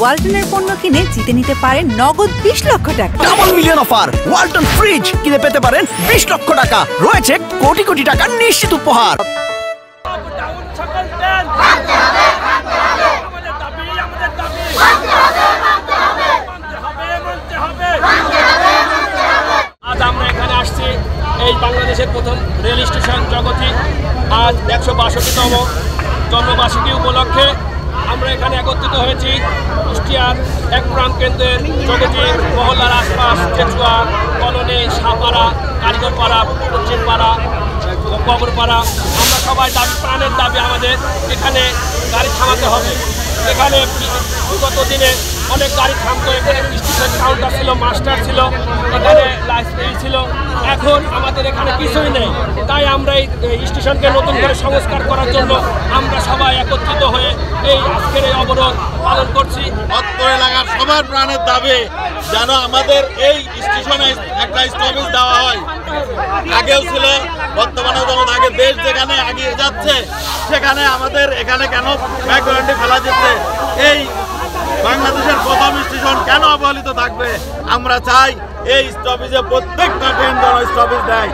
ওয়ালটনের পণ্য কিনে জিতে নিতে পারেন নগদ 20 লক্ষ টাকা। Double million offer, Walton fridge কিনে পেতে পারেন 20 লক্ষ টাকা। রয়েছে কোটি কোটি টাকার নিশ্চিত উপহার। আজ আমরা এখানে আসছি এই বাংলাদেশের প্রথম রেল স্টেশন জগতি আজ 162তম জন্মবার্ষিকী উপলক্ষে আমরা এখানে একত্রিত হয়েছি। কুষ্টিয়ার এক প্রাণকেন্দ্রের জগতি মহল্লার আশপাশ চেচুয়া কলোনি সাপাড়া কারিগরপাড়া পশ্চিমপাড়া কবরপাড়া আমরা সবাই দাবি প্রাণের দাবি আমাদের এখানে গাড়ি থামাতে হবে। এখানে বিগত দিনে অনেক গাড়ি থামতো, এখানে স্টেশন কাউন্টার ছিল, মাস্টার ছিল, এখানে লাইসেন্স ছিল। এখন আমাদের এখানে কিছুই নেই, তাই আমরা এই স্টেশনকে নতুন করে সংস্কার করার জন্য আমরা সবাই একত্রিত হয়ে এই আজকের এই অবরোধ পালন করছি। অত্র এলাকার সবার প্রাণের দাবি যেন আমাদের এই স্টেশনে একটা স্টপেজ দেওয়া হয়। আগেও ছিল, বর্তমানেও যেন আগে দেশ যেখানে এগিয়ে যাচ্ছে সেখানে আমাদের এখানে কেন ব্যাকগ্রাউন্ডে ফেলা যাচ্ছে? এই বাংলাদেশের প্রথম স্টেশন কেন অবহেলিত থাকবে? আমরা চাই এই স্টপেজে প্রত্যেকটা ট্রেন যেন স্টপেজ দেয়।